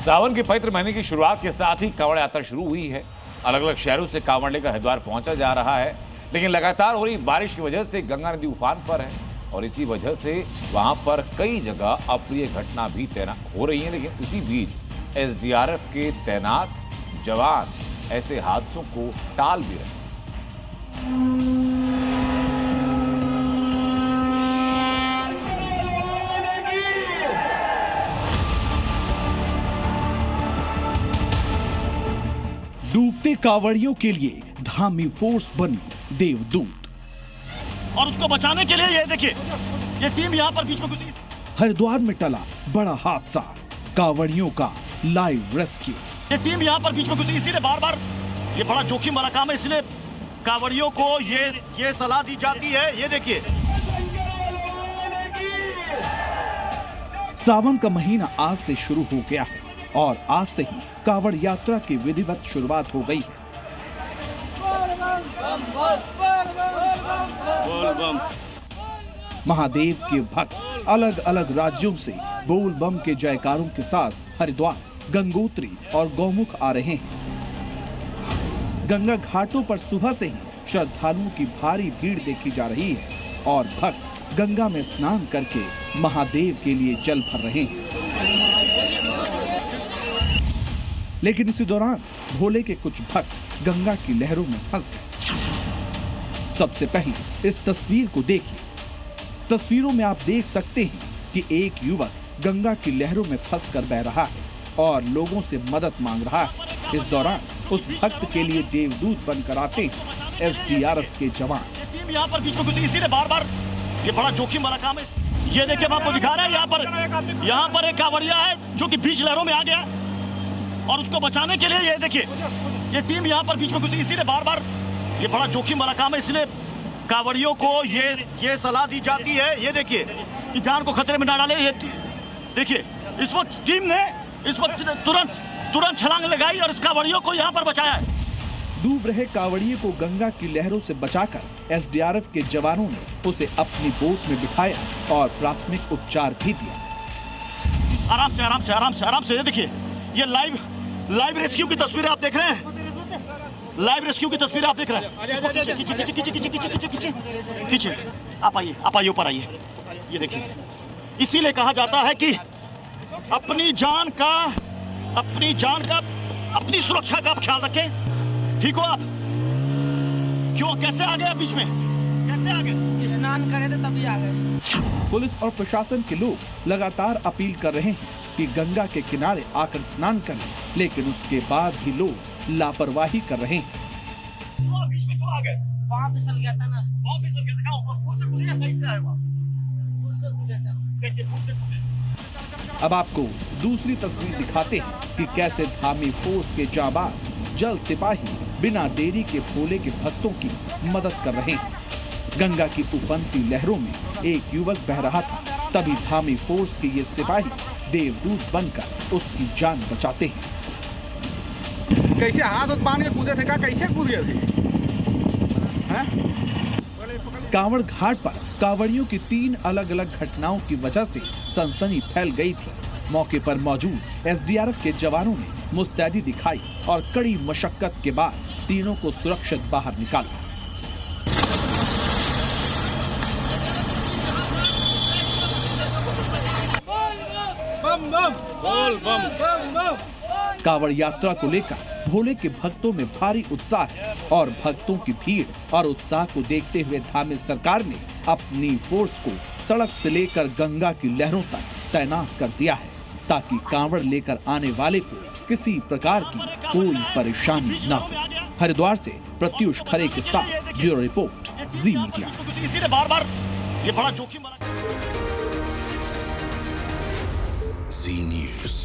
सावन के पवित्र महीने की शुरुआत के साथ ही कांवड़ यात्रा शुरू हुई है। अलग अलग शहरों से कांवड़ लेकर हरिद्वार पहुंचा जा रहा है, लेकिन लगातार हो रही बारिश की वजह से गंगा नदी उफान पर है और इसी वजह से वहां पर कई जगह अप्रिय घटना भी तैनात हो रही है। लेकिन इसी बीच एसडीआरएफ के तैनात जवान ऐसे हादसों को टाल भी रहे हैं। डूबते कांवड़ियों के लिए धामी फोर्स बनी देवदूत। और उसको बचाने के लिए ये देखिए, ये टीम यहाँ पर बीच में घुसी। हरिद्वार में टला बड़ा हादसा, कांवड़ियों का लाइव रेस्क्यू। ये टीम यहाँ पर बीच में घुसी, इसीलिए बार बार ये बड़ा जोखिम वाला काम है, इसलिए कांवड़ियों को ये सलाह दी जाती है। ये देखिए, सावन का महीना आज से शुरू हो गया है और आज से ही कांवड़ यात्रा की विधिवत शुरुआत हो गई है। महादेव के भक्त अलग अलग राज्यों से बोल बम के जयकारों के साथ हरिद्वार, गंगोत्री और गौमुख आ रहे हैं। गंगा घाटों पर सुबह से ही श्रद्धालुओं की भारी भीड़ देखी जा रही है और भक्त गंगा में स्नान करके महादेव के लिए जल भर रहे हैं। लेकिन इसी दौरान भोले के कुछ भक्त गंगा की लहरों में फंस गए। सबसे पहले इस तस्वीर को देखिए। तस्वीरों में आप देख सकते हैं कि एक युवक गंगा की लहरों में फंसकर बह रहा है और लोगों से मदद मांग रहा है। इस दौरान उस भक्त के लिए देवदूत बनकर आते हैं एसडीआरएफ के जवान। टीम यहाँ पर बीच में घुसी, इसीलिए बार बार ये बड़ा जोखिम वाला काम है। ये देखिए, हम आपको दिखा रहे हैं, यहाँ पर एक कांवड़िया है जो कि बीच लहरों में आ गया और उसको बचाने के लिए ये देखिए, ये टीम यहाँ पर बीच में घुसी, इसीलिए बार बार ये बड़ा जोखिम वाला काम है, इसलिए कांवड़ियों को ये सलाह दी जाती है। ये देखिए कि जान को खतरे में ना डाले। ये देखिए, इस वक्त टीम ने इस वक्त तुरंत छलांग लगाई और इस कांवड़ियों को यहाँ पर बचाया है। डूब रहे कांवड़िए को गंगा की लहरों से बचाकर एसडीआरएफ के जवानों ने उसे अपनी बोट में बिठाया और प्राथमिक उपचार भी दिया। आराम से। ये देखिए, ये लाइव रेस्क्यू की तस्वीरें आप देख रहे हैं। लाइव रेस्क्यू की तस्वीरें आप देख रहे हैं। खींचे, आप आइए, ऊपर आइए। ये देखिए, इसीलिए कहा जाता है कि अपनी जान का अपनी सुरक्षा का आप ख्याल रखें। ठीक हो आप? क्यों, कैसे आ गए बीच में? कैसे आ गए? स्नान करे थे तभी आ गए। पुलिस और प्रशासन के लोग लगातार अपील कर रहे हैं कि गंगा के किनारे आकर स्नान करें, लेकिन उसके बाद भी लोग लापरवाही कर रहे हैं। बीच में क्यों आ गए? वहाँ फिसल गया था ना। वहाँ फिसल गया था, ऊपर फूल से कूदिया, सही से आया वहाँ। अब आपको दूसरी तस्वीर दिखाते हैं कि कैसे धामी फोर्स के जांबाज जल सिपाही बिना देरी के भोले के भक्तों की मदद कर रहे हैं। गंगा की उफनती लहरों में एक युवक बह रहा था, तभी धामी फोर्स के ये सिपाही देवदूत बनकर उसकी जान बचाते हैं। कैसे हाथ बांध के कूदे थे, कैसे कूदे थे? कांवड़ घाट पर कांवड़ियों की 3 अलग अलग घटनाओं की वजह से सनसनी फैल गई थी। मौके पर मौजूद एसडीआरएफ के जवानों ने मुस्तैदी दिखाई और कड़ी मशक्कत के बाद तीनों को सुरक्षित बाहर निकाला। कांवड़ यात्रा को लेकर भोले के भक्तों में भारी उत्साह है और भक्तों की भीड़ और उत्साह को देखते हुए धामी सरकार ने अपनी फोर्स को सड़क से लेकर गंगा की लहरों तक तैनात कर दिया है, ताकि कांवड़ लेकर आने वाले को किसी प्रकार की कोई परेशानी न हो। हरिद्वार से प्रत्युष खरे के साथ ब्यूरो रिपोर्ट, जी मीडिया। इसीलिए बार बार ये बड़ा जोखिम वाला। जी न्यूज़।